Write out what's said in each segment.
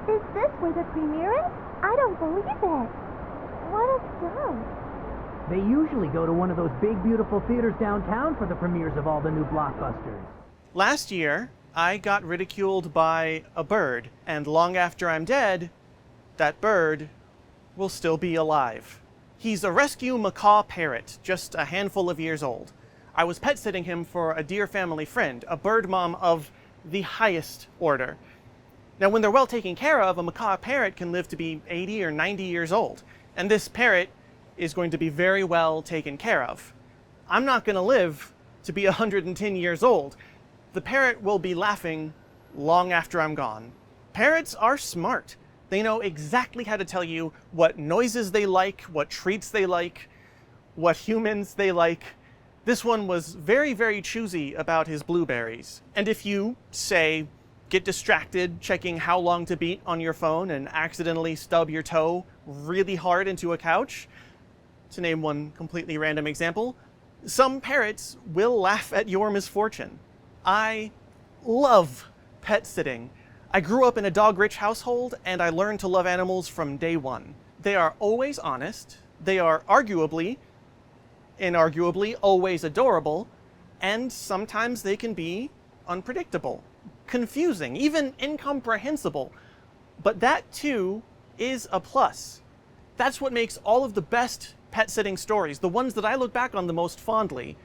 Is this where the premiere is? I don't believe it. What a dump. They usually go to one of those big, beautiful theaters downtown for the premieres of all the new blockbusters. Last year, I got ridiculed by a bird, and long after I'm dead, that bird will still be alive. He's a rescue macaw parrot, just a handful of years old. I was pet sitting him for a dear family friend, a bird mom of the highest order. Now, when they're well taken care of, a macaw parrot can live to be 80 or 90 years old, and this parrot is going to be very well taken care of. I'm not going to live to be 110 years old. The parrot will be laughing long after I'm gone. Parrots are smart. They know exactly how to tell you what noises they like, what treats they like, what humans they like. This one was very, very choosy about his blueberries. And if you, say, get distracted checking how long to beat on your phone and accidentally stub your toe really hard into a couch, to name one completely random example, some parrots will laugh at your misfortune. I love pet sitting. I grew up in a dog-rich household, and I learned to love animals from day one. They are always honest, they are inarguably, always adorable, and sometimes they can be unpredictable, confusing, even incomprehensible. But that, too, is a plus. That's what makes all of the best pet-sitting stories, the ones that I look back on the most fondly,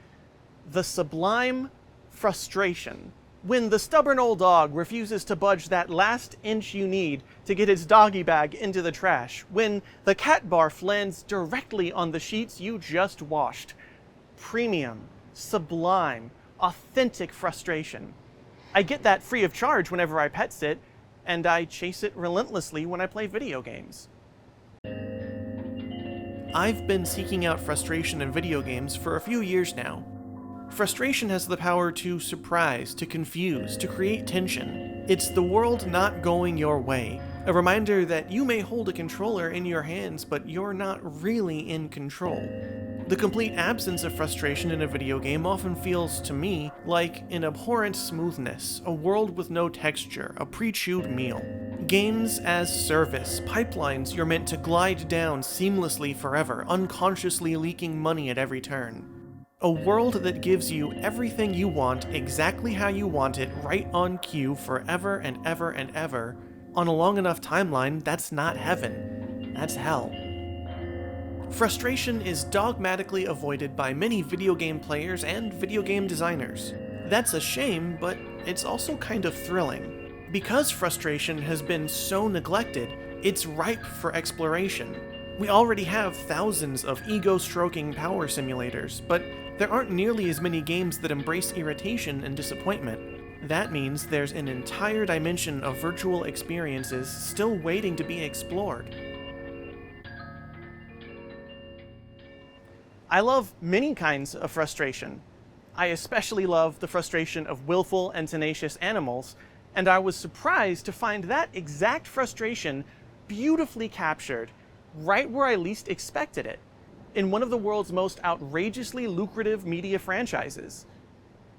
the sublime frustration. When the stubborn old dog refuses to budge that last inch you need to get its doggy bag into the trash. When the cat barf lands directly on the sheets you just washed. Premium, sublime, authentic frustration. I get that free of charge whenever I pet sit, and I chase it relentlessly when I play video games. I've been seeking out frustration in video games for a few years now. Frustration has the power to surprise, to confuse, to create tension. It's the world not going your way. A reminder that you may hold a controller in your hands, but you're not really in control. The complete absence of frustration in a video game often feels, to me, like an abhorrent smoothness, a world with no texture, a pre-chewed meal. Games as service, pipelines you're meant to glide down seamlessly forever, unconsciously leaking money at every turn. A world that gives you everything you want exactly how you want it right on cue forever and ever and ever. On a long enough timeline, that's not heaven. That's hell. Frustration is dogmatically avoided by many video game players and video game designers. That's a shame, but it's also kind of thrilling. Because frustration has been so neglected, it's ripe for exploration. We already have thousands of ego-stroking power simulators, but there aren't nearly as many games that embrace irritation and disappointment. That means there's an entire dimension of virtual experiences still waiting to be explored. I love many kinds of frustration. I especially love the frustration of willful and tenacious animals, and I was surprised to find that exact frustration beautifully captured right where I least expected it, in one of the world's most outrageously lucrative media franchises.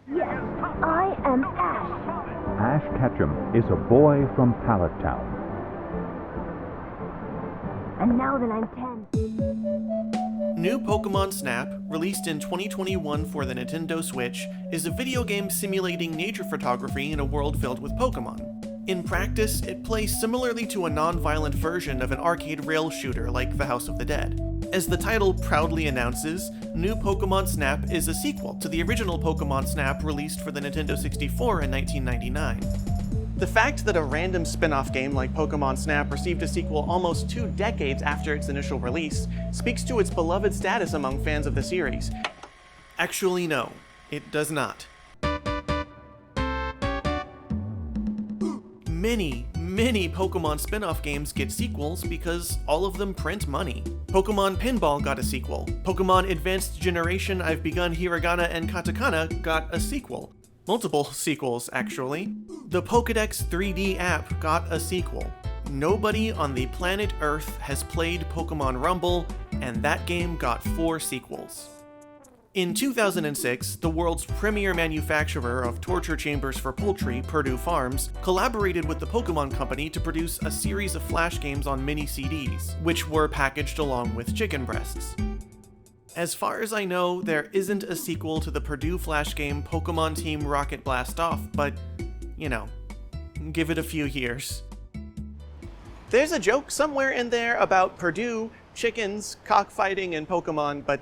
Yes, I am Ash. Ash Ketchum is a boy from Pallet Town. And now that I'm 10. New Pokemon Snap, released in 2021 for the Nintendo Switch, is a video game simulating nature photography in a world filled with Pokemon. In practice, it plays similarly to a non-violent version of an arcade rail shooter like The House of the Dead. As the title proudly announces, New Pokemon Snap is a sequel to the original Pokemon Snap released for the Nintendo 64 in 1999. The fact that a random spin-off game like Pokemon Snap received a sequel almost 2 decades after its initial release speaks to its beloved status among fans of the series. Actually, no, it does not. Many Pokemon spin-off games get sequels because all of them print money. Pokemon Pinball got a sequel. Pokemon Advanced Generation I've Begun Hiragana and Katakana got a sequel. Multiple sequels, actually. The Pokédex 3D app got a sequel. Nobody on the planet Earth has played Pokemon Rumble, and that game got 4 sequels. In 2006, the world's premier manufacturer of torture chambers for poultry, Purdue Farms, collaborated with the Pokemon Company to produce a series of flash games on mini CDs, which were packaged along with chicken breasts. As far as I know, there isn't a sequel to the Purdue flash game Pokemon Team Rocket Blast Off, but, you know, give it a few years. There's a joke somewhere in there about Purdue, chickens, cockfighting, and Pokemon, but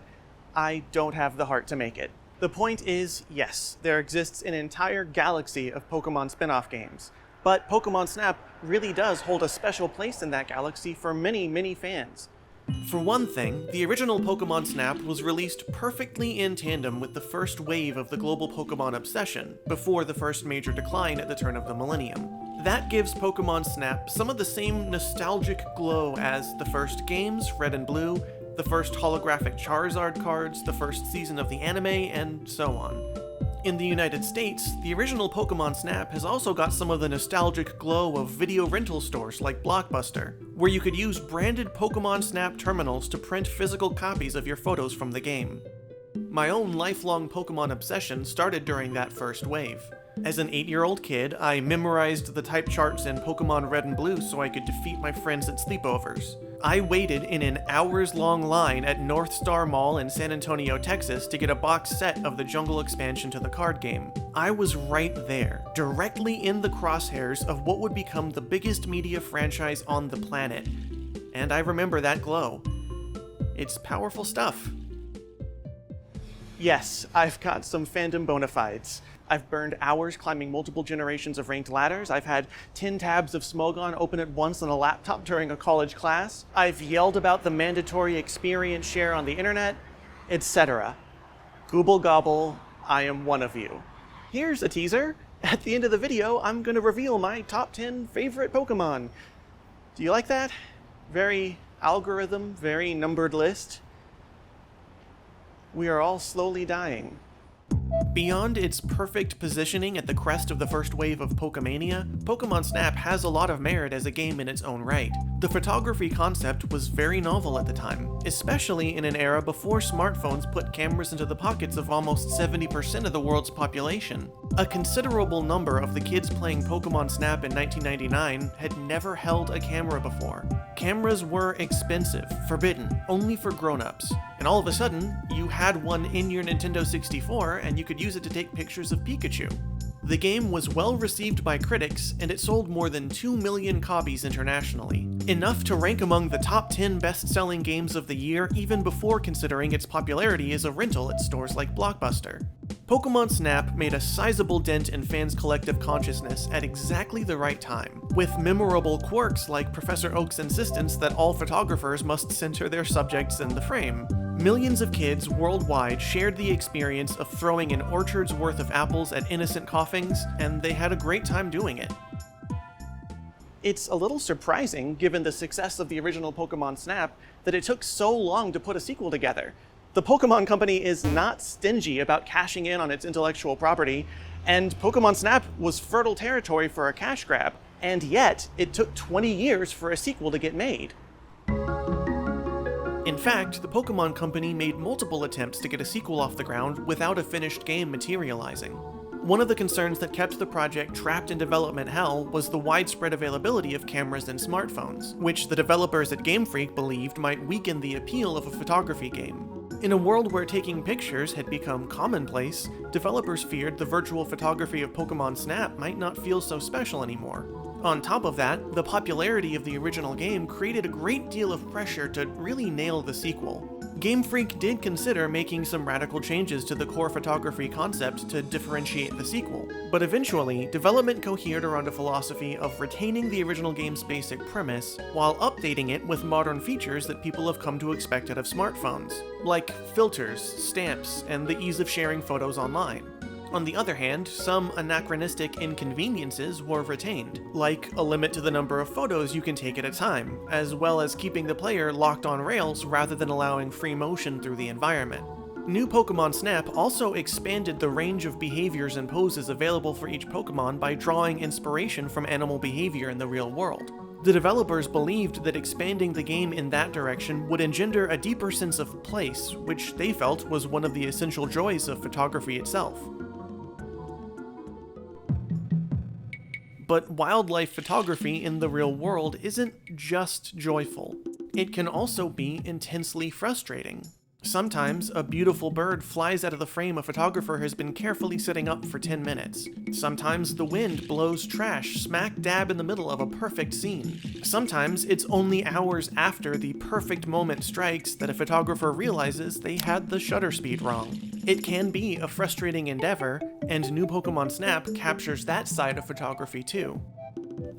I don't have the heart to make it. The point is, yes, there exists an entire galaxy of Pokemon spin-off games, but Pokemon Snap really does hold a special place in that galaxy for many, many fans. For one thing, the original Pokemon Snap was released perfectly in tandem with the first wave of the global Pokemon obsession, before the first major decline at the turn of the millennium. That gives Pokemon Snap some of the same nostalgic glow as the first games, Red and Blue, the first holographic Charizard cards, the first season of the anime, and so on. In the United States, the original Pokemon Snap has also got some of the nostalgic glow of video rental stores like Blockbuster, where you could use branded Pokemon Snap terminals to print physical copies of your photos from the game. My own lifelong Pokemon obsession started during that first wave. As an 8-year-old kid, I memorized the type charts in Pokemon Red and Blue so I could defeat my friends at sleepovers. I waited in an hours-long line at North Star Mall in San Antonio, Texas to get a box set of the Jungle expansion to the card game. I was right there, directly in the crosshairs of what would become the biggest media franchise on the planet. And I remember that glow. It's powerful stuff. Yes, I've got some fandom bona fides. I've burned hours climbing multiple generations of ranked ladders. I've had 10 tabs of Smogon open at once on a laptop during a college class. I've yelled about the mandatory experience share on the internet, etc. Gooble gobble, I am one of you. Here's a teaser. At the end of the video, I'm going to reveal my top 10 favorite Pokemon. Do you like that? Very algorithm, very numbered list. We are all slowly dying. Beyond its perfect positioning at the crest of the first wave of Pokemania, Pokemon Snap has a lot of merit as a game in its own right. The photography concept was very novel at the time, especially in an era before smartphones put cameras into the pockets of almost 70% of the world's population. A considerable number of the kids playing Pokemon Snap in 1999 had never held a camera before. Cameras were expensive, forbidden, only for grown-ups. And all of a sudden, you had one in your Nintendo 64 and you could use it to take pictures of Pikachu. The game was well received by critics, and it sold more than 2 million copies internationally, enough to rank among the top 10 best-selling games of the year even before considering its popularity as a rental at stores like Blockbuster. Pokemon Snap made a sizable dent in fans' collective consciousness at exactly the right time, with memorable quirks like Professor Oak's insistence that all photographers must center their subjects in the frame. Millions of kids worldwide shared the experience of throwing an orchard's worth of apples at innocent coughings, and they had a great time doing it. It's a little surprising, given the success of the original Pokemon Snap, that it took so long to put a sequel together. The Pokemon Company is not stingy about cashing in on its intellectual property, and Pokemon Snap was fertile territory for a cash grab, and yet it took 20 years for a sequel to get made. In fact, the Pokemon Company made multiple attempts to get a sequel off the ground without a finished game materializing. One of the concerns that kept the project trapped in development hell was the widespread availability of cameras and smartphones, which the developers at Game Freak believed might weaken the appeal of a photography game. In a world where taking pictures had become commonplace, developers feared the virtual photography of Pokemon Snap might not feel so special anymore. On top of that, the popularity of the original game created a great deal of pressure to really nail the sequel. Game Freak did consider making some radical changes to the core photography concept to differentiate the sequel, but eventually, development cohered around a philosophy of retaining the original game's basic premise while updating it with modern features that people have come to expect out of smartphones, like filters, stamps, and the ease of sharing photos online. On the other hand, some anachronistic inconveniences were retained, like a limit to the number of photos you can take at a time, as well as keeping the player locked on rails rather than allowing free motion through the environment. New Pokemon Snap also expanded the range of behaviors and poses available for each Pokemon by drawing inspiration from animal behavior in the real world. The developers believed that expanding the game in that direction would engender a deeper sense of place, which they felt was one of the essential joys of photography itself. But wildlife photography in the real world isn't just joyful. It can also be intensely frustrating. Sometimes, a beautiful bird flies out of the frame a photographer has been carefully setting up for 10 minutes. Sometimes the wind blows trash smack dab in the middle of a perfect scene. Sometimes it's only hours after the perfect moment strikes that a photographer realizes they had the shutter speed wrong. It can be a frustrating endeavor, and New Pokemon Snap captures that side of photography too.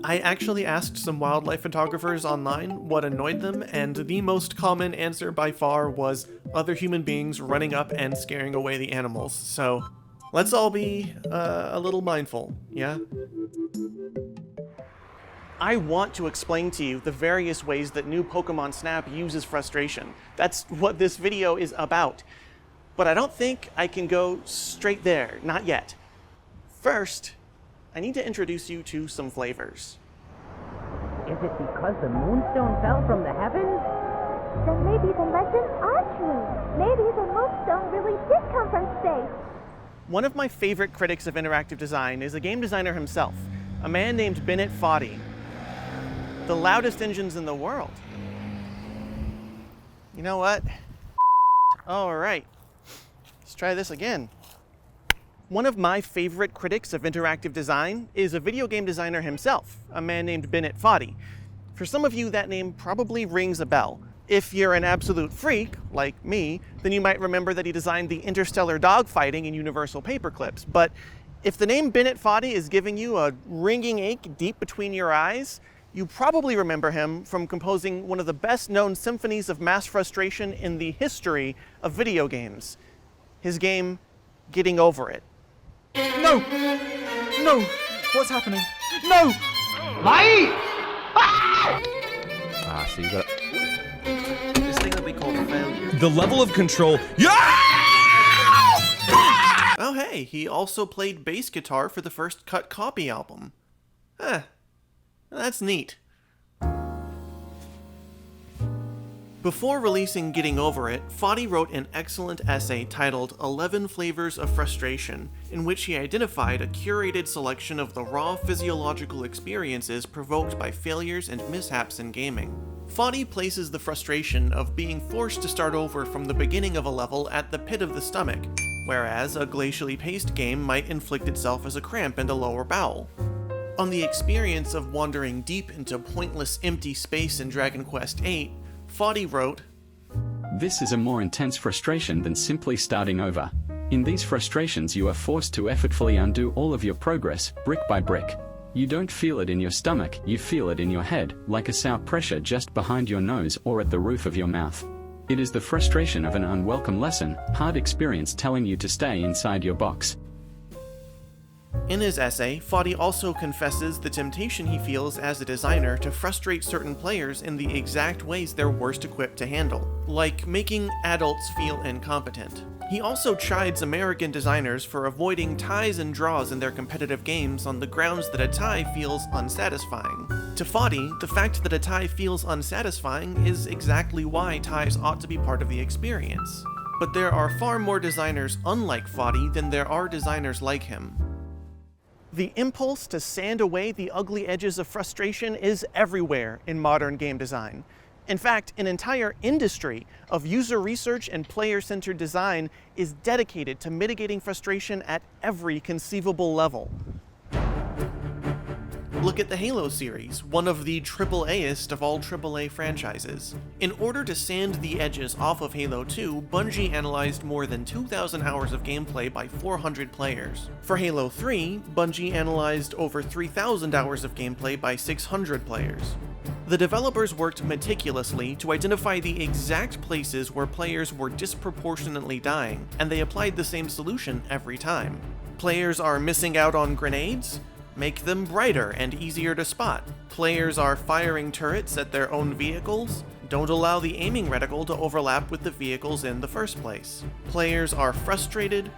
I actually asked some wildlife photographers online what annoyed them, and the most common answer by far was other human beings running up and scaring away the animals. So let's all be a little mindful, yeah? I want to explain to you the various ways that New Pokemon Snap uses frustration. That's what this video is about. But I don't think I can go straight there, not yet. First, I need to introduce you to some flavors. Is it because the moonstone fell from the heavens? Then maybe the legends are true. Maybe the moonstone really did come from space. One of my favorite critics of interactive design is a game designer himself, a man named Bennett Foddy. The loudest engines in the world. You know what? All right, let's try this again. One of my favorite critics of interactive design is a video game designer himself, a man named Bennett Foddy. For some of you, that name probably rings a bell. If you're an absolute freak, like me, then you might remember that he designed the interstellar dogfighting in Universal Paperclips. But if the name Bennett Foddy is giving you a ringing ache deep between your eyes, you probably remember him from composing one of the best-known symphonies of mass frustration in the history of video games. His game, Getting Over It. No! No! What's happening? No! So you got This thing that we call failure. The level of control. Yeah! Oh hey, he also played bass guitar for the first Cut Copy album. That's neat. Before releasing Getting Over It, Foddy wrote an excellent essay titled 11 Flavors of Frustration, in which he identified a curated selection of the raw physiological experiences provoked by failures and mishaps in gaming. Foddy places the frustration of being forced to start over from the beginning of a level at the pit of the stomach, whereas a glacially paced game might inflict itself as a cramp in the lower bowel. On the experience of wandering deep into pointless empty space in Dragon Quest VIII, Foddy wrote, "This is a more intense frustration than simply starting over. In these frustrations you are forced to effortfully undo all of your progress, brick by brick. You don't feel it in your stomach, you feel it in your head, like a sour pressure just behind your nose or at the roof of your mouth. It is the frustration of an unwelcome lesson, hard experience telling you to stay inside your box." In his essay, Foddy also confesses the temptation he feels as a designer to frustrate certain players in the exact ways they're worst equipped to handle, like making adults feel incompetent. He also chides American designers for avoiding ties and draws in their competitive games on the grounds that a tie feels unsatisfying. To Foddy, the fact that a tie feels unsatisfying is exactly why ties ought to be part of the experience. But there are far more designers unlike Foddy than there are designers like him. The impulse to sand away the ugly edges of frustration is everywhere in modern game design. In fact, an entire industry of user research and player-centered design is dedicated to mitigating frustration at every conceivable level. Look at the Halo series, one of the AAA-est of all AAA franchises. In order to sand the edges off of Halo 2, Bungie analyzed more than 2,000 hours of gameplay by 400 players. For Halo 3, Bungie analyzed over 3,000 hours of gameplay by 600 players. The developers worked meticulously to identify the exact places where players were disproportionately dying, and they applied the same solution every time. Players are missing out on grenades? Make them brighter and easier to spot. Players are firing turrets at their own vehicles? Don't allow the aiming reticle to overlap with the vehicles in the first place. Players are frustrated?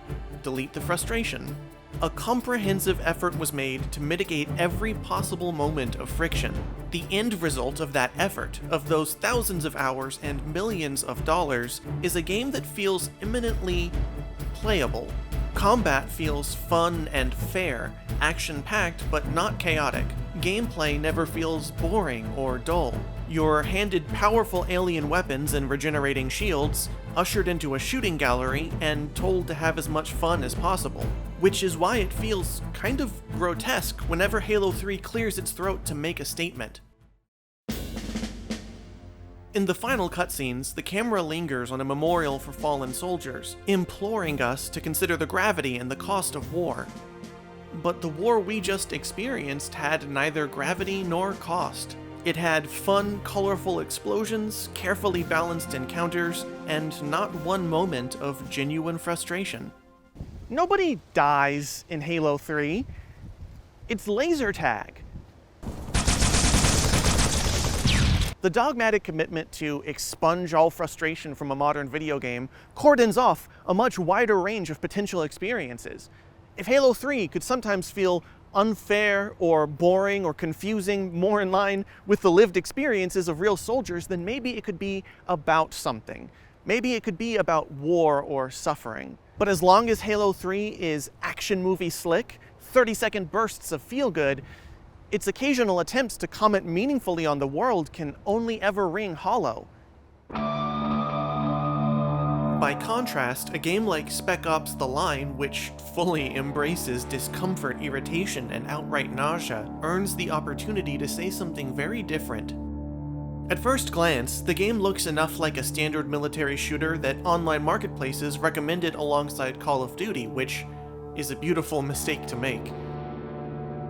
Delete the frustration. A comprehensive effort was made to mitigate every possible moment of friction. The end result of that effort, of those thousands of hours and millions of dollars, is a game that feels eminently playable. Combat feels fun and fair, action-packed but not chaotic. Gameplay never feels boring or dull. You're handed powerful alien weapons and regenerating shields, ushered into a shooting gallery, and told to have as much fun as possible. Which is why it feels kind of grotesque whenever Halo 3 clears its throat to make a statement. In the final cutscenes, the camera lingers on a memorial for fallen soldiers, imploring us to consider the gravity and the cost of war. But the war we just experienced had neither gravity nor cost. It had fun, colorful explosions, carefully balanced encounters, and not one moment of genuine frustration. Nobody dies in Halo 3. It's laser tag. The dogmatic commitment to expunge all frustration from a modern video game cordons off a much wider range of potential experiences. If Halo 3 could sometimes feel unfair or boring or confusing, more in line with the lived experiences of real soldiers, then maybe it could be about something. Maybe it could be about war or suffering. But as long as Halo 3 is action movie slick, 30-second bursts of feel-good, its occasional attempts to comment meaningfully on the world can only ever ring hollow. By contrast, a game like Spec Ops: The Line, which fully embraces discomfort, irritation, and outright nausea, earns the opportunity to say something very different. At first glance, the game looks enough like a standard military shooter that online marketplaces recommend it alongside Call of Duty, which is a beautiful mistake to make.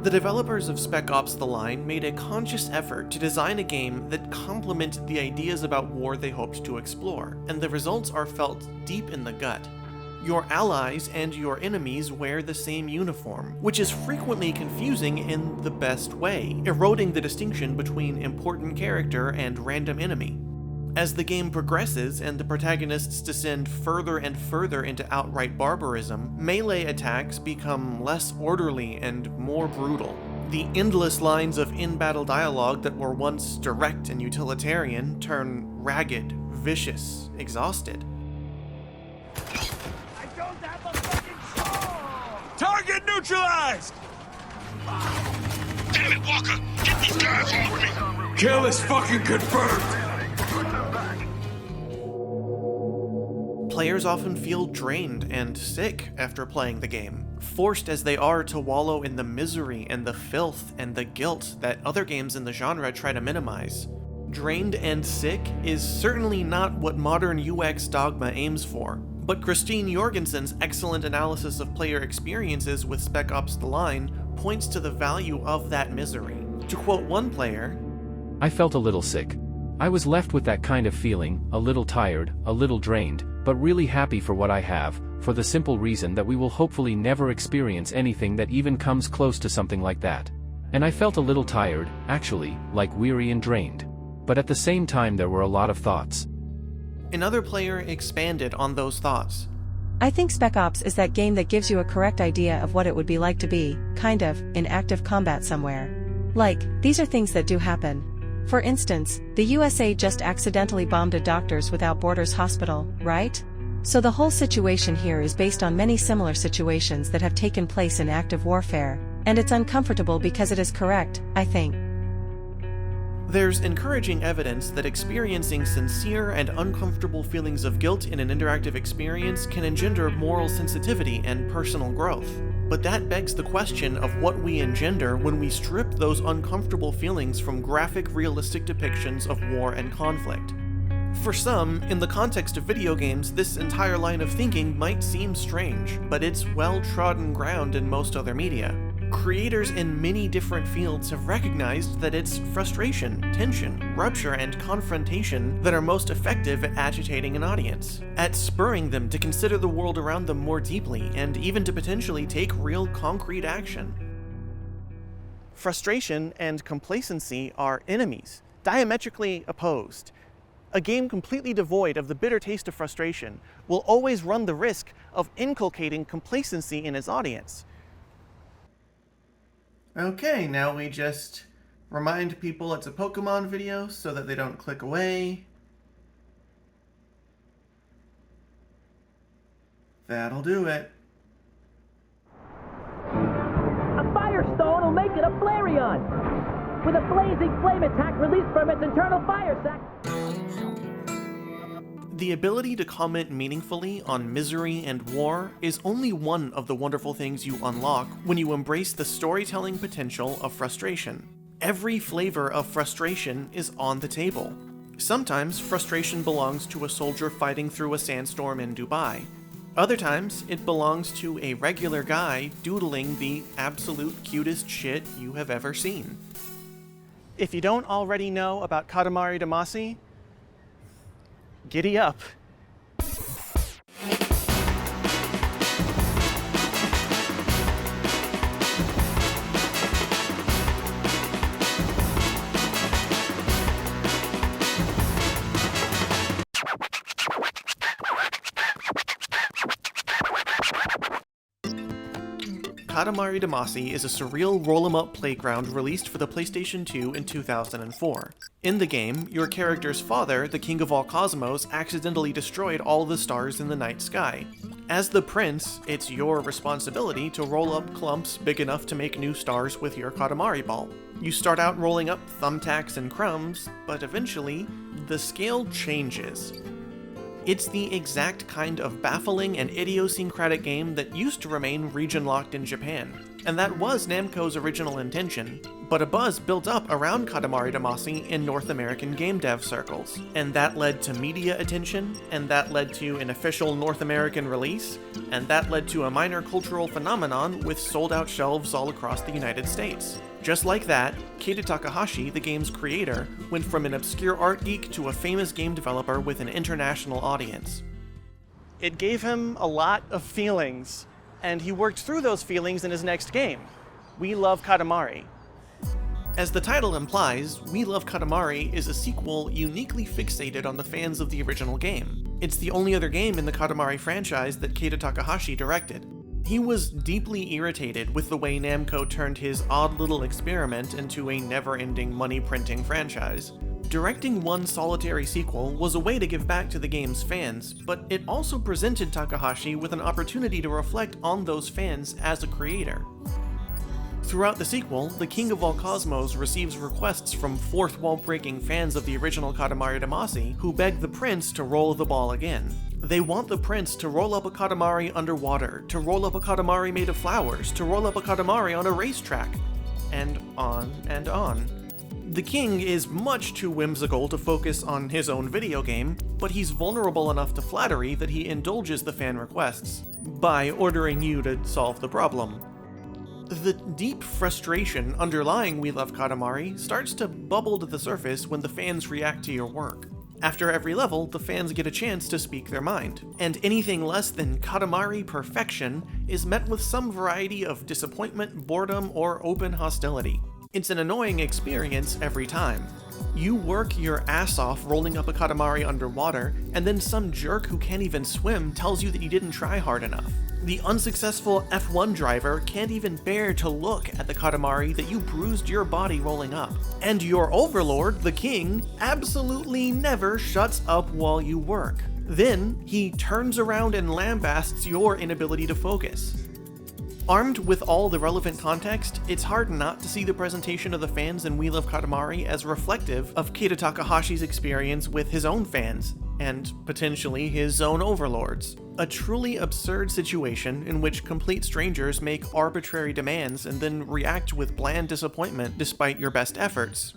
The developers of Spec Ops: The Line made a conscious effort to design a game that complemented the ideas about war they hoped to explore, and the results are felt deep in the gut. Your allies and your enemies wear the same uniform, which is frequently confusing in the best way, eroding the distinction between important character and random enemy. As the game progresses and the protagonists descend further and further into outright barbarism, melee attacks become less orderly and more brutal. The endless lines of in-battle dialogue that were once direct and utilitarian turn ragged, vicious, exhausted. I don't have a fucking sword! Target neutralized! Damn it, Walker! Get these guys off me! Kill is fucking confirmed! Players often feel drained and sick after playing the game, forced as they are to wallow in the misery and the filth and the guilt that other games in the genre try to minimize. Drained and sick is certainly not what modern UX dogma aims for, but Christine Jorgensen's excellent analysis of player experiences with Spec Ops: The Line points to the value of that misery. To quote one player, "I felt a little sick. I was left with that kind of feeling, a little tired, a little drained, but really happy for what I have, for the simple reason that we will hopefully never experience anything that even comes close to something like that. And I felt a little tired, actually, like weary and drained. But at the same time there were a lot of thoughts." Another player expanded on those thoughts. "I think Spec Ops is that game that gives you a correct idea of what it would be like to be, kind of, in active combat somewhere. Like, these are things that do happen. For instance, the USA just accidentally bombed a Doctors Without Borders hospital, right? So the whole situation here is based on many similar situations that have taken place in active warfare, and it's uncomfortable because it is correct, I think." There's encouraging evidence that experiencing sincere and uncomfortable feelings of guilt in an interactive experience can engender moral sensitivity and personal growth. But that begs the question of what we engender when we strip those uncomfortable feelings from graphic, realistic depictions of war and conflict. For some, in the context of video games, this entire line of thinking might seem strange, but it's well-trodden ground in most other media. Creators in many different fields have recognized that it's frustration, tension, rupture, and confrontation that are most effective at agitating an audience, at spurring them to consider the world around them more deeply, and even to potentially take real concrete action. Frustration and complacency are enemies, diametrically opposed. A game completely devoid of the bitter taste of frustration will always run the risk of inculcating complacency in its audience. Okay, now we just remind people it's a Pokemon video so that they don't click away. That'll do it. A Firestone will make it a Flareon! With a blazing flame attack released from its internal fire sac. The ability to comment meaningfully on misery and war is only one of the wonderful things you unlock when you embrace the storytelling potential of frustration. Every flavor of frustration is on the table. Sometimes frustration belongs to a soldier fighting through a sandstorm in Dubai. Other times, it belongs to a regular guy doodling the absolute cutest shit you have ever seen. If you don't already know about Katamari Damacy, giddy up. Katamari Damacy is a surreal roll-em-up playground released for the PlayStation 2 in 2004. In the game, your character's father, the king of all cosmos, accidentally destroyed all the stars in the night sky. As the prince, it's your responsibility to roll up clumps big enough to make new stars with your Katamari ball. You start out rolling up thumbtacks and crumbs, but eventually, the scale changes. It's the exact kind of baffling and idiosyncratic game that used to remain region-locked in Japan, and that was Namco's original intention, but a buzz built up around Katamari Damacy in North American game dev circles, and that led to media attention, and that led to an official North American release, and that led to a minor cultural phenomenon with sold-out shelves all across the United States. Just like that, Keita Takahashi, the game's creator, went from an obscure art geek to a famous game developer with an international audience. It gave him a lot of feelings, and he worked through those feelings in his next game, We Love Katamari. As the title implies, We Love Katamari is a sequel uniquely fixated on the fans of the original game. It's the only other game in the Katamari franchise that Keita Takahashi directed. He was deeply irritated with the way Namco turned his odd little experiment into a never-ending money-printing franchise. Directing one solitary sequel was a way to give back to the game's fans, but it also presented Takahashi with an opportunity to reflect on those fans as a creator. Throughout the sequel, the King of All Cosmos receives requests from fourth-wall-breaking fans of the original Katamari Damacy who beg the prince to roll the ball again. They want the prince to roll up a Katamari underwater, to roll up a Katamari made of flowers, to roll up a Katamari on a racetrack, and on and on. The king is much too whimsical to focus on his own video game, but he's vulnerable enough to flattery that he indulges the fan requests by ordering you to solve the problem. The deep frustration underlying We Love Katamari starts to bubble to the surface when the fans react to your work. After every level, the fans get a chance to speak their mind, and anything less than Katamari perfection is met with some variety of disappointment, boredom, or open hostility. It's an annoying experience every time. You work your ass off rolling up a Katamari underwater, and then some jerk who can't even swim tells you that you didn't try hard enough. The unsuccessful F1 driver can't even bear to look at the Katamari that you bruised your body rolling up. And your overlord, the king, absolutely never shuts up while you work. Then, he turns around and lambasts your inability to focus. Armed with all the relevant context, it's hard not to see the presentation of the fans in We Love Katamari as reflective of Keita Takahashi's experience with his own fans, and potentially his own overlords. A truly absurd situation in which complete strangers make arbitrary demands and then react with bland disappointment despite your best efforts.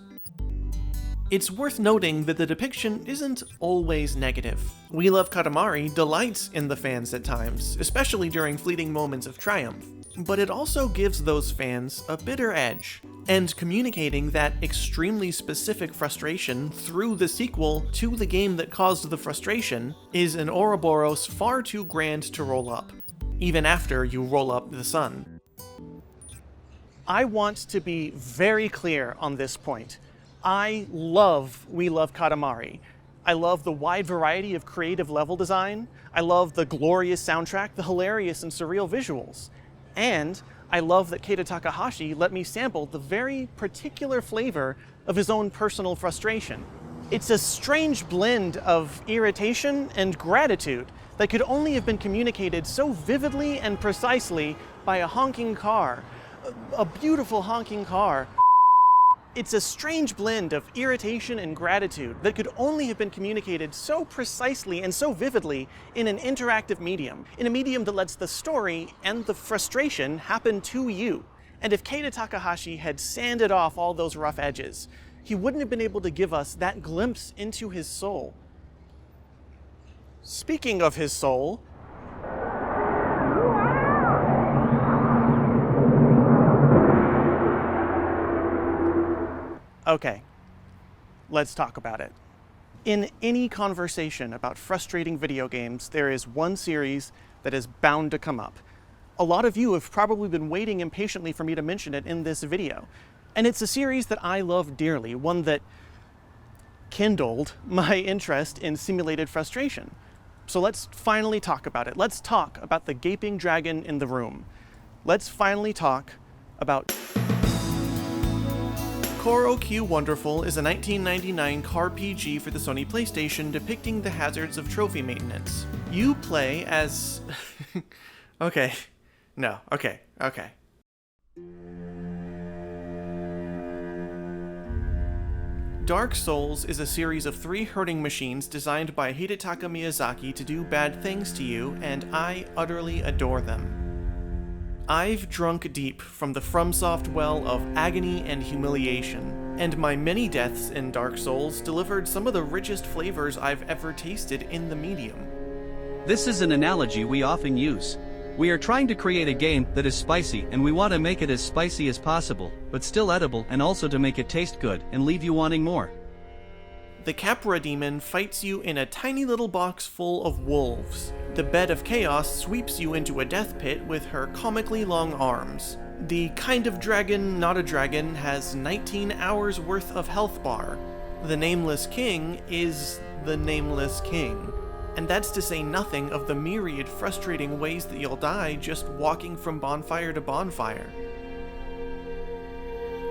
It's worth noting that the depiction isn't always negative. We Love Katamari delights in the fans at times, especially during fleeting moments of triumph. But it also gives those fans a bitter edge, and communicating that extremely specific frustration through the sequel to the game that caused the frustration is an Ouroboros far too grand to roll up, even after you roll up the sun. I want to be very clear on this point. I love We Love Katamari. I love the wide variety of creative level design. I love the glorious soundtrack, the hilarious and surreal visuals. And I love that Keita Takahashi let me sample the very particular flavor of his own personal frustration. It's a strange blend of irritation and gratitude that could only have been communicated so vividly and precisely by a honking car. A beautiful honking car. It's a strange blend of irritation and gratitude that could only have been communicated so precisely and so vividly in an interactive medium, in a medium that lets the story and the frustration happen to you. And if Keita Takahashi had sanded off all those rough edges, he wouldn't have been able to give us that glimpse into his soul. Speaking of his soul, okay, let's talk about it. In any conversation about frustrating video games, there is one series that is bound to come up. A lot of you have probably been waiting impatiently for me to mention it in this video. And it's a series that I love dearly, one that kindled my interest in simulated frustration. So let's finally talk about it. Let's talk about the gaping dragon in the room. Let's finally talk about... Koro Q Wonderful is a 1999 car PG for the Sony PlayStation depicting the hazards of trophy maintenance. You play as... Okay. No. Okay. Dark Souls is a series of 3 herding machines designed by Hidetaka Miyazaki to do bad things to you, and I utterly adore them. I've drunk deep from the FromSoft well of agony and humiliation, and my many deaths in Dark Souls delivered some of the richest flavors I've ever tasted in the medium. This is an analogy we often use. We are trying to create a game that is spicy, and we want to make it as spicy as possible, but still edible, and also to make it taste good and leave you wanting more. The Capra Demon fights you in a tiny little box full of wolves. The Bed of Chaos sweeps you into a death pit with her comically long arms. The Kind of Dragon Not a Dragon has 19 hours worth of health bar. The Nameless King is the Nameless King. And that's to say nothing of the myriad frustrating ways that you'll die just walking from bonfire to bonfire.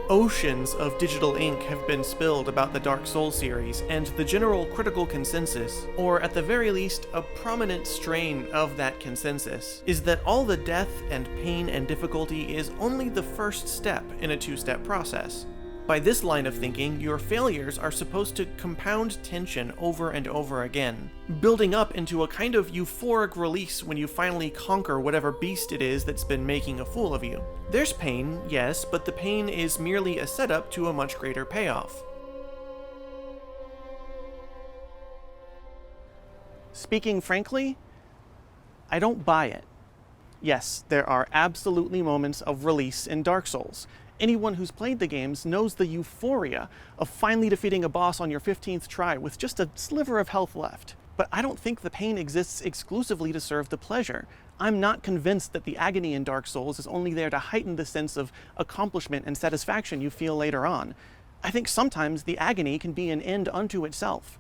Oceans of digital ink have been spilled about the Dark Souls series, and the general critical consensus, or at the very least a prominent strain of that consensus, is that all the death and pain and difficulty is only the first step in a 2-step process. By this line of thinking, your failures are supposed to compound tension over and over again, building up into a kind of euphoric release when you finally conquer whatever beast it is that's been making a fool of you. There's pain, yes, but the pain is merely a setup to a much greater payoff. Speaking frankly, I don't buy it. Yes, there are absolutely moments of release in Dark Souls. Anyone who's played the games knows the euphoria of finally defeating a boss on your 15th try with just a sliver of health left. But I don't think the pain exists exclusively to serve the pleasure. I'm not convinced that the agony in Dark Souls is only there to heighten the sense of accomplishment and satisfaction you feel later on. I think sometimes the agony can be an end unto itself.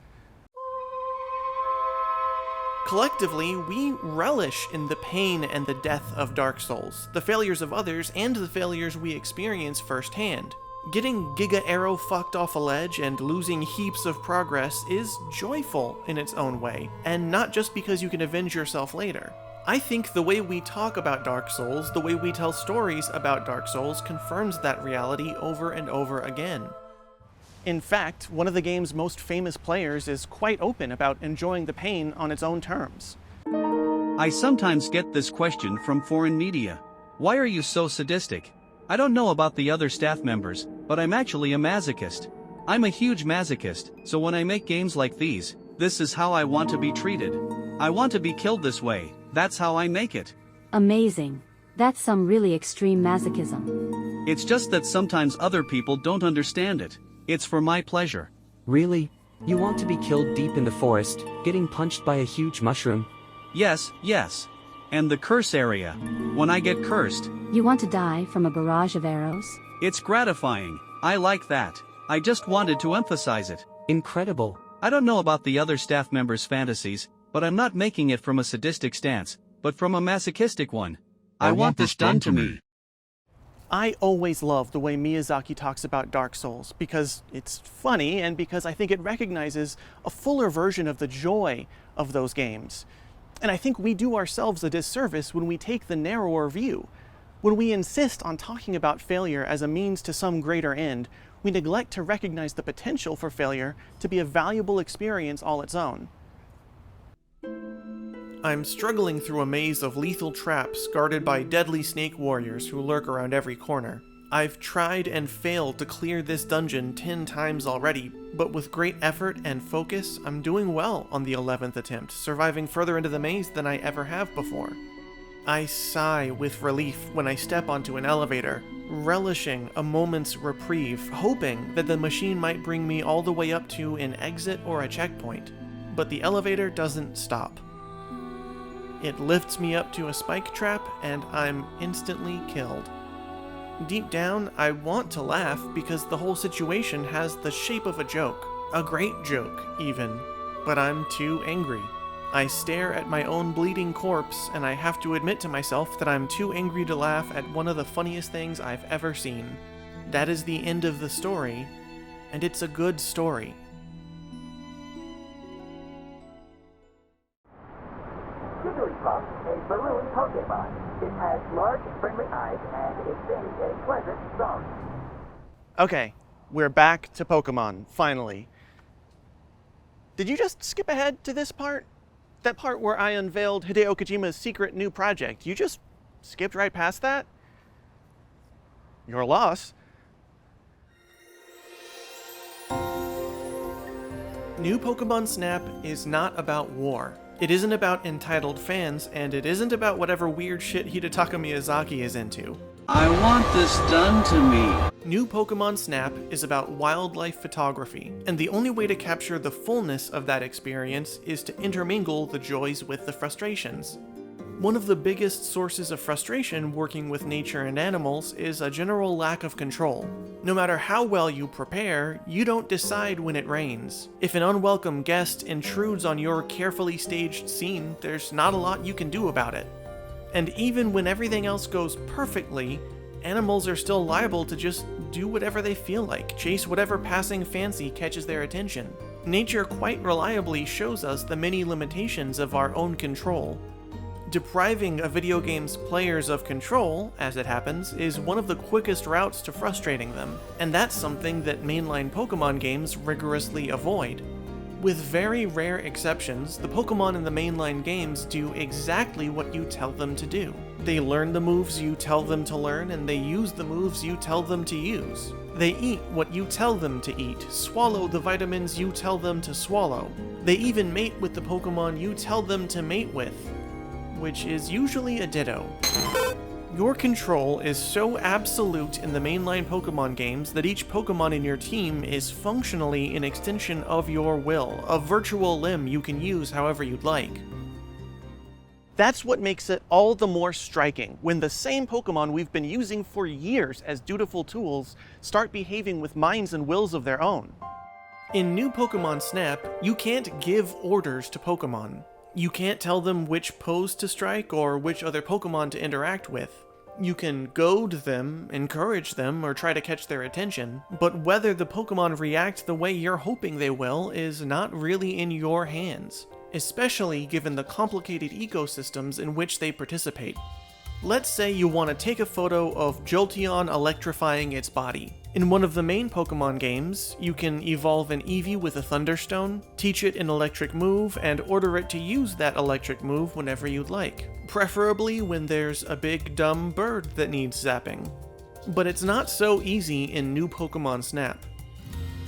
Collectively, we relish in the pain and the death of Dark Souls, the failures of others, and the failures we experience firsthand. Getting Giga Arrow fucked off a ledge and losing heaps of progress is joyful in its own way, and not just because you can avenge yourself later. I think the way we talk about Dark Souls, the way we tell stories about Dark Souls, confirms that reality over and over again. In fact, one of the game's most famous players is quite open about enjoying the pain on its own terms. I sometimes get this question from foreign media. Why are you so sadistic? I don't know about the other staff members, but I'm actually a masochist. I'm a huge masochist, so when I make games like these, this is how I want to be treated. I want to be killed this way, that's how I make it. Amazing. That's some really extreme masochism. It's just that sometimes other people don't understand it. It's for my pleasure. Really? You want to be killed deep in the forest, getting punched by a huge mushroom? Yes. And the curse area. When I get cursed. You want to die from a barrage of arrows? It's gratifying. I like that. I just wanted to emphasize it. Incredible. I don't know about the other staff members' fantasies, but I'm not making it from a sadistic stance, but from a masochistic one. I want this done to me. I always love the way Miyazaki talks about Dark Souls because it's funny and because I think it recognizes a fuller version of the joy of those games. And I think we do ourselves a disservice when we take the narrower view. When we insist on talking about failure as a means to some greater end, we neglect to recognize the potential for failure to be a valuable experience all its own. I'm struggling through a maze of lethal traps guarded by deadly snake warriors who lurk around every corner. I've tried and failed to clear this dungeon 10 times already, but with great effort and focus, I'm doing well on the 11th attempt, surviving further into the maze than I ever have before. I sigh with relief when I step onto an elevator, relishing a moment's reprieve, hoping that the machine might bring me all the way up to an exit or a checkpoint. But the elevator doesn't stop. It lifts me up to a spike trap, and I'm instantly killed. Deep down, I want to laugh because the whole situation has the shape of a joke. A great joke, even. But I'm too angry. I stare at my own bleeding corpse, and I have to admit to myself that I'm too angry to laugh at one of the funniest things I've ever seen. That is the end of the story, and it's a good story. Jigglypuff, a balloon Pokemon. It has large, friendly eyes, and it sings a pleasant song. Okay, we're back to Pokemon, finally. Did you just skip ahead to this part? That part where I unveiled Hideo Kojima's secret new project. You just skipped right past that? Your loss. New Pokemon Snap is not about war. It isn't about entitled fans, and it isn't about whatever weird shit Hidetaka Miyazaki is into. I want this done to me. New Pokemon Snap is about wildlife photography, and the only way to capture the fullness of that experience is to intermingle the joys with the frustrations. One of the biggest sources of frustration working with nature and animals is a general lack of control. No matter how well you prepare, you don't decide when it rains. If an unwelcome guest intrudes on your carefully staged scene, there's not a lot you can do about it. And even when everything else goes perfectly, animals are still liable to just do whatever they feel like, chase whatever passing fancy catches their attention. Nature quite reliably shows us the many limitations of our own control. Depriving a video game's players of control, as it happens, is one of the quickest routes to frustrating them, and that's something that mainline Pokemon games rigorously avoid. With very rare exceptions, the Pokemon in the mainline games do exactly what you tell them to do. They learn the moves you tell them to learn, and they use the moves you tell them to use. They eat what you tell them to eat, swallow the vitamins you tell them to swallow. They even mate with the Pokemon you tell them to mate with, which is usually a Ditto. Your control is so absolute in the mainline Pokemon games that each Pokemon in your team is functionally an extension of your will, a virtual limb you can use however you'd like. That's what makes it all the more striking when the same Pokemon we've been using for years as dutiful tools start behaving with minds and wills of their own. In New Pokemon Snap, you can't give orders to Pokemon. You can't tell them which pose to strike or which other Pokemon to interact with. You can goad them, encourage them, or try to catch their attention, but whether the Pokemon react the way you're hoping they will is not really in your hands, especially given the complicated ecosystems in which they participate. Let's say you want to take a photo of Jolteon electrifying its body. In one of the main Pokemon games, you can evolve an Eevee with a Thunderstone, teach it an electric move, and order it to use that electric move whenever you'd like, preferably when there's a big dumb bird that needs zapping. But it's not so easy in New Pokemon Snap.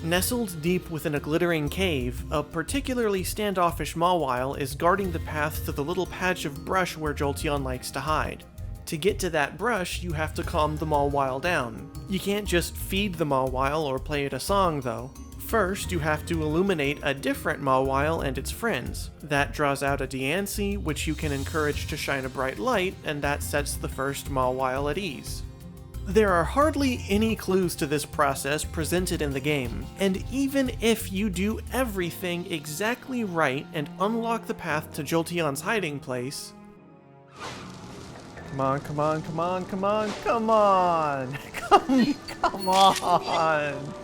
Nestled deep within a glittering cave, a particularly standoffish Mawile is guarding the path to the little patch of brush where Jolteon likes to hide. To get to that brush, you have to calm the Mawile down. You can't just feed the Mawile or play it a song, though. First, you have to illuminate a different Mawile and its friends. That draws out a Diancey, which you can encourage to shine a bright light, and that sets the first Mawile at ease. There are hardly any clues to this process presented in the game, and even if you do everything exactly right and unlock the path to Jolteon's hiding place, Come on, come on, come on, come on, come on! Come on!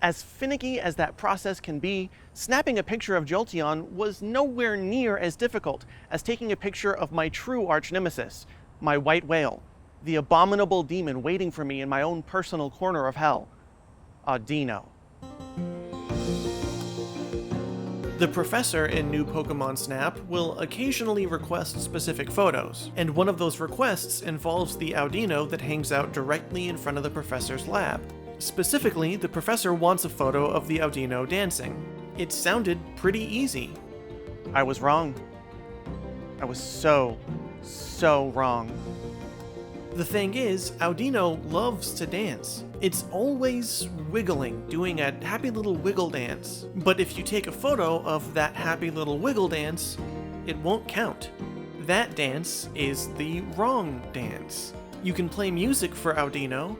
As finicky as that process can be, snapping a picture of Jolteon was nowhere near as difficult as taking a picture of my true arch-nemesis, my white whale, the abominable demon waiting for me in my own personal corner of hell, Audino. The professor in New Pokemon Snap will occasionally request specific photos, and one of those requests involves the Audino that hangs out directly in front of the professor's lab. Specifically, the professor wants a photo of the Audino dancing. It sounded pretty easy. I was wrong. I was so wrong. The thing is, Audino loves to dance. It's always wiggling, doing a happy little wiggle dance. But if you take a photo of that happy little wiggle dance, it won't count. That dance is the wrong dance. You can play music for Audino,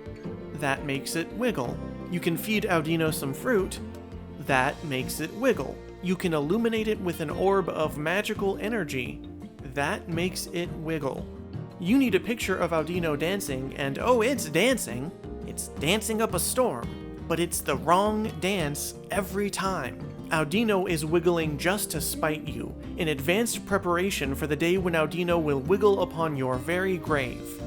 that makes it wiggle. You can feed Audino some fruit, that makes it wiggle. You can illuminate it with an orb of magical energy, that makes it wiggle. You need a picture of Audino dancing, and oh, it's dancing. It's dancing up a storm, but it's the wrong dance every time. Audino is wiggling just to spite you, in advanced preparation for the day when Audino will wiggle upon your very grave.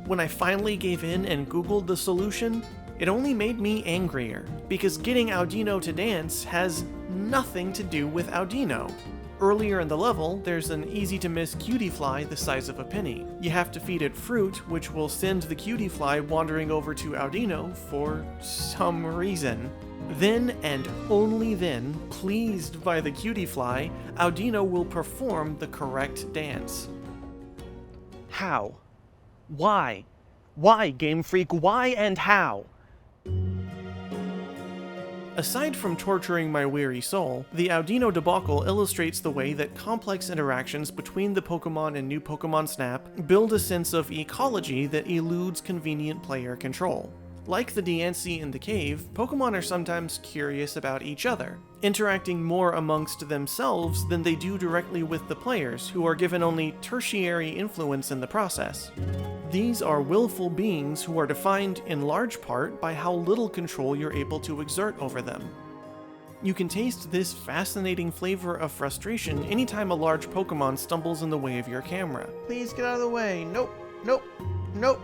When I finally gave in and Googled the solution, it only made me angrier, because getting Audino to dance has nothing to do with Audino. Earlier in the level, there's an easy-to-miss cutie fly the size of a penny. You have to feed it fruit, which will send the cutie fly wandering over to Audino for some reason. Then, and only then, pleased by the cutie fly, Audino will perform the correct dance. How? Why? Why, Game Freak? Why and how? Aside from torturing my weary soul, the Audino debacle illustrates the way that complex interactions between the Pokemon in New Pokemon Snap build a sense of ecology that eludes convenient player control. Like the Diancey in the cave, Pokemon are sometimes curious about each other, interacting more amongst themselves than they do directly with the players, who are given only tertiary influence in the process. These are willful beings who are defined in large part by how little control you're able to exert over them. You can taste this fascinating flavor of frustration anytime a large Pokemon stumbles in the way of your camera. Please get out of the way. Nope, nope, nope.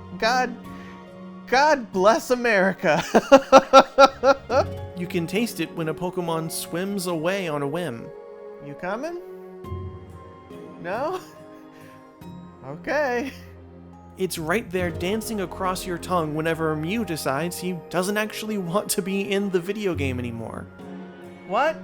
God bless America. You can taste it when a Pokemon swims away on a whim. You coming? No? Okay. It's right there dancing across your tongue whenever Mew decides he doesn't actually want to be in the video game anymore. What?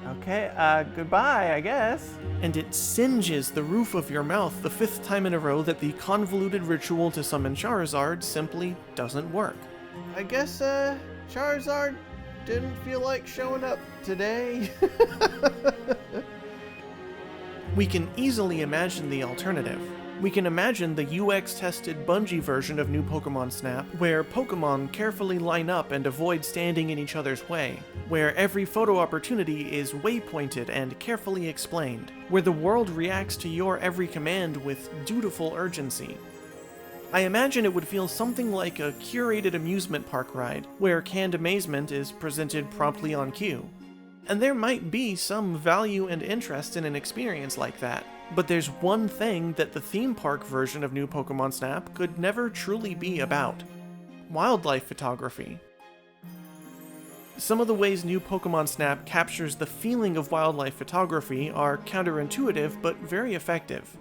Okay, goodbye, I guess. And it singes the roof of your mouth the 5th time in a row that the convoluted ritual to summon Charizard simply doesn't work. I guess, Charizard didn't feel like showing up today. We can easily imagine the alternative. We can imagine the UX-tested Bungie version of New Pokemon Snap, where Pokemon carefully line up and avoid standing in each other's way, where every photo opportunity is waypointed and carefully explained, where the world reacts to your every command with dutiful urgency. I imagine it would feel something like a curated amusement park ride, where canned amazement is presented promptly on cue. And there might be some value and interest in an experience like that. But there's one thing that the theme park version of New Pokemon Snap could never truly be about: wildlife photography. Some of the ways New Pokemon Snap captures the feeling of wildlife photography are counterintuitive but very effective.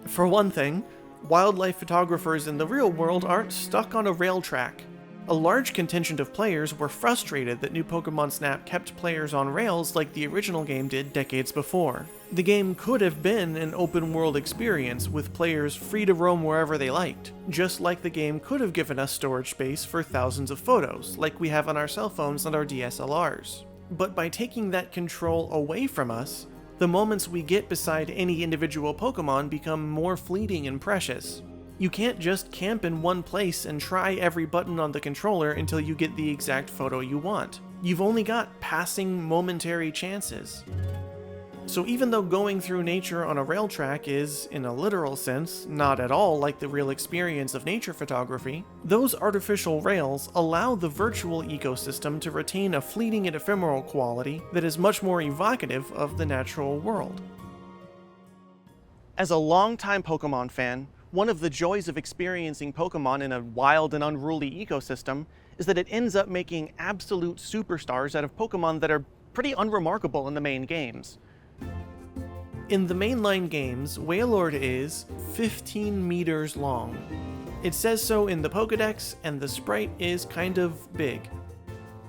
For one thing, wildlife photographers in the real world aren't stuck on a rail track. A large contingent of players were frustrated that New Pokemon Snap kept players on rails like the original game did decades before. The game could have been an open-world experience with players free to roam wherever they liked, just like the game could have given us storage space for thousands of photos, like we have on our cell phones and our DSLRs. But by taking that control away from us, the moments we get beside any individual Pokemon become more fleeting and precious. You can't just camp in one place and try every button on the controller until you get the exact photo you want. You've only got passing, momentary chances. So even though going through nature on a rail track is, in a literal sense, not at all like the real experience of nature photography, those artificial rails allow the virtual ecosystem to retain a fleeting and ephemeral quality that is much more evocative of the natural world. As a longtime Pokemon fan, one of the joys of experiencing Pokemon in a wild and unruly ecosystem is that it ends up making absolute superstars out of Pokemon that are pretty unremarkable in the main games. In the mainline games, Wailord is 15 meters long. It says so in the Pokédex, and the sprite is kind of big.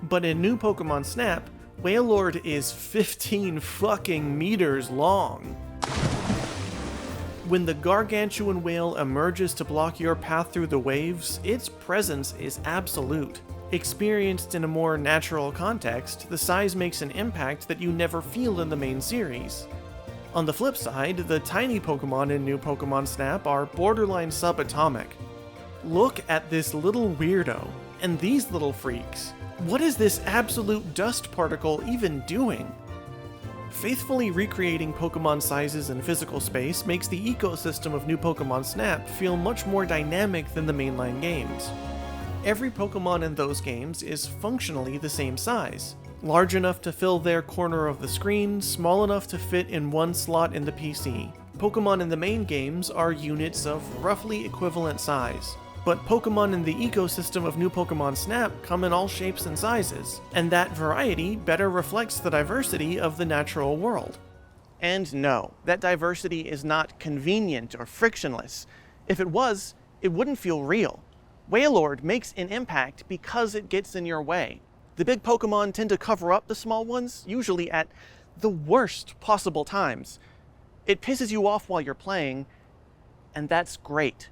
But in new Pokemon Snap, Wailord is 15 fucking meters long. When the gargantuan whale emerges to block your path through the waves, its presence is absolute. Experienced in a more natural context, the size makes an impact that you never feel in the main series. On the flip side, the tiny Pokemon in new Pokemon Snap are borderline subatomic. Look at this little weirdo, and these little freaks. What is this absolute dust particle even doing? Faithfully recreating Pokemon sizes and physical space makes the ecosystem of new Pokemon Snap feel much more dynamic than the mainline games. Every Pokemon in those games is functionally the same size. Large enough to fill their corner of the screen, small enough to fit in one slot in the PC. Pokemon in the main games are units of roughly equivalent size. But Pokemon in the ecosystem of new Pokemon Snap come in all shapes and sizes, and that variety better reflects the diversity of the natural world. And no, that diversity is not convenient or frictionless. If it was, it wouldn't feel real. Wailord makes an impact because it gets in your way. The big Pokemon tend to cover up the small ones, usually at the worst possible times. It pisses you off while you're playing, and that's great.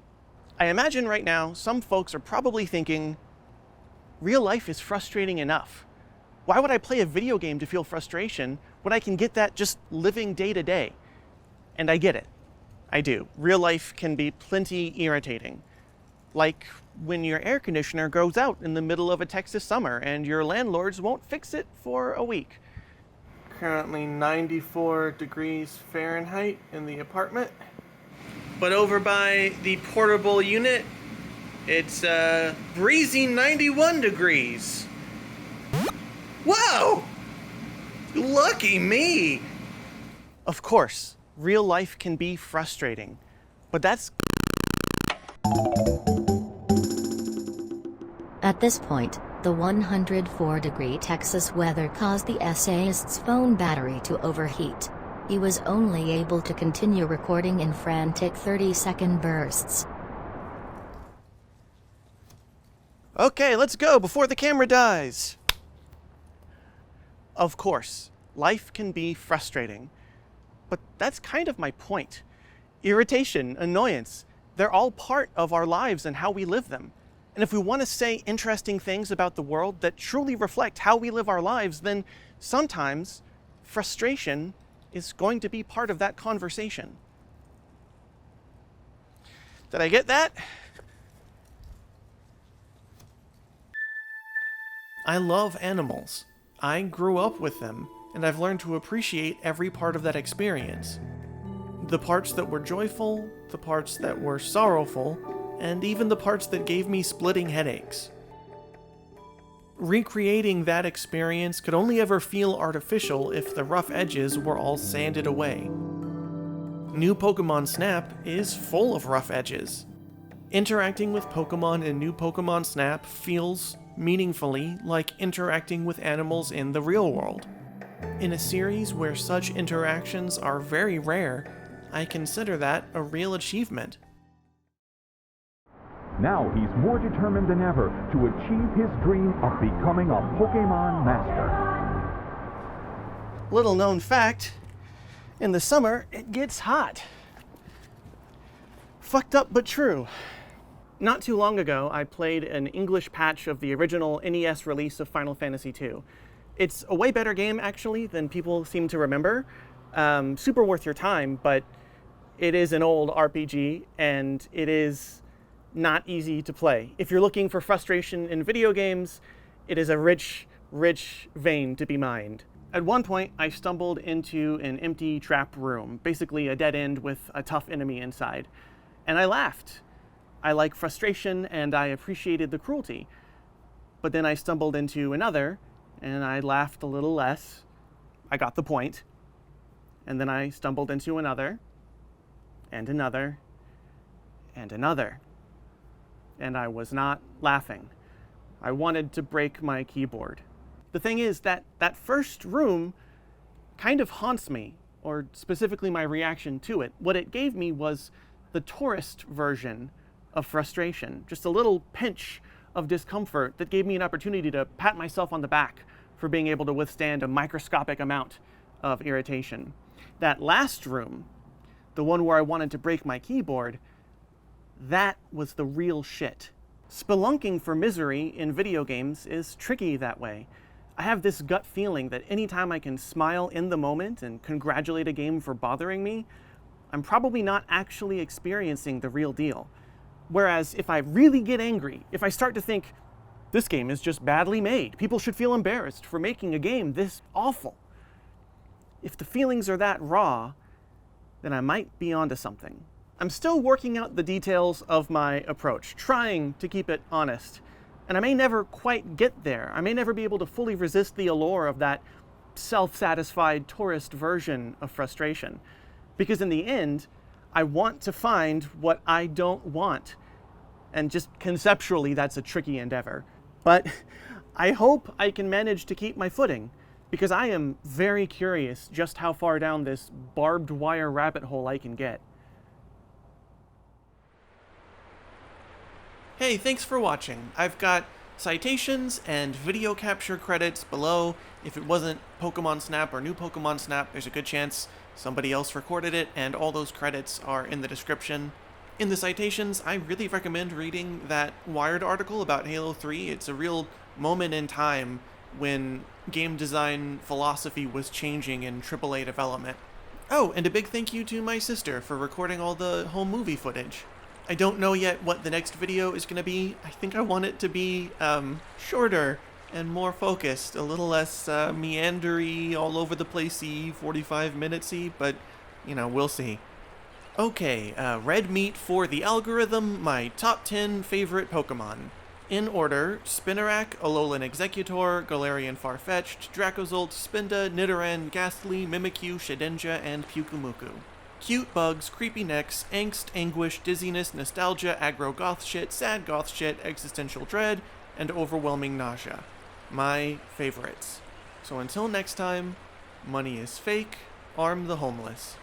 I imagine right now some folks are probably thinking, real life is frustrating enough. Why would I play a video game to feel frustration when I can get that just living day to day? And I get it. I do. Real life can be plenty irritating. Like when your air conditioner goes out in the middle of a Texas summer and your landlords won't fix it for a week. Currently 94 degrees Fahrenheit in the apartment. But over by the portable unit, it's breezy 91 degrees. Whoa! Lucky me! Of course, real life can be frustrating, but that's... At this point, the 104-degree Texas weather caused the essayist's phone battery to overheat. He was only able to continue recording in frantic 30-second bursts. Okay, let's go before the camera dies. Of course, life can be frustrating, but that's kind of my point. Irritation, annoyance, they're all part of our lives and how we live them. And if we want to say interesting things about the world that truly reflect how we live our lives, then sometimes frustration is going to be part of that conversation. Did I get that? I love animals. I grew up with them, and I've learned to appreciate every part of that experience. The parts that were joyful, the parts that were sorrowful, and even the parts that gave me splitting headaches. Recreating that experience could only ever feel artificial if the rough edges were all sanded away. New Pokemon Snap is full of rough edges. Interacting with Pokemon in new Pokemon Snap feels, meaningfully, like interacting with animals in the real world. In a series where such interactions are very rare, I consider that a real achievement. Now he's more determined than ever to achieve his dream of becoming a Pokemon master. Little known fact, in the summer it gets hot. Fucked up but true. Not too long ago, I played an English patch of the original NES release of Final Fantasy II. It's a way better game, actually, than people seem to remember. Super worth your time, but it is an old RPG, and it is not easy to play. If you're looking for frustration in video games, it is a rich, rich vein to be mined. At one point, I stumbled into an empty trap room, basically a dead end with a tough enemy inside, and I laughed. I like frustration and I appreciated the cruelty. But then I stumbled into another, and I laughed a little less. I got the point. And then I stumbled into another, and another, and another. And I was not laughing. I wanted to break my keyboard. The thing is that first room kind of haunts me, or specifically my reaction to it. What it gave me was the tourist version of frustration, just a little pinch of discomfort that gave me an opportunity to pat myself on the back for being able to withstand a microscopic amount of irritation. That last room, the one where I wanted to break my keyboard, that was the real shit. Spelunking for misery in video games is tricky that way. I have this gut feeling that anytime I can smile in the moment and congratulate a game for bothering me, I'm probably not actually experiencing the real deal. Whereas if I really get angry, if I start to think, this game is just badly made, people should feel embarrassed for making a game this awful. If the feelings are that raw, then I might be onto something. I'm still working out the details of my approach, trying to keep it honest. And I may never quite get there. I may never be able to fully resist the allure of that self-satisfied tourist version of frustration. Because in the end, I want to find what I don't want. And just conceptually, that's a tricky endeavor. But I hope I can manage to keep my footing, because I am very curious just how far down this barbed wire rabbit hole I can get. Hey, thanks for watching. I've got citations and video capture credits below. If it wasn't Pokemon Snap or New Pokemon Snap, there's a good chance somebody else recorded it, and all those credits are in the description. In the citations, I really recommend reading that Wired article about Halo 3. It's a real moment in time when game design philosophy was changing in AAA development. Oh, and a big thank you to my sister for recording all the home movie footage. I don't know yet what the next video is going to be. I think I want it to be shorter and more focused, a little less meandery, all over the place-y, 45-minute-y, but, you know, we'll see. Okay, red meat for the algorithm, my top 10 favorite Pokemon. In order, Spinarak, Alolan Executor, Galarian Farfetch'd, Dracozolt, Spinda, Nidoran, Ghastly, Mimikyu, Shedinja, and Pyukumuku. Cute bugs, creepy necks, angst, anguish, dizziness, nostalgia, aggro goth shit, sad goth shit, existential dread, and overwhelming nausea. My favorites. So until next time, money is fake, arm the homeless.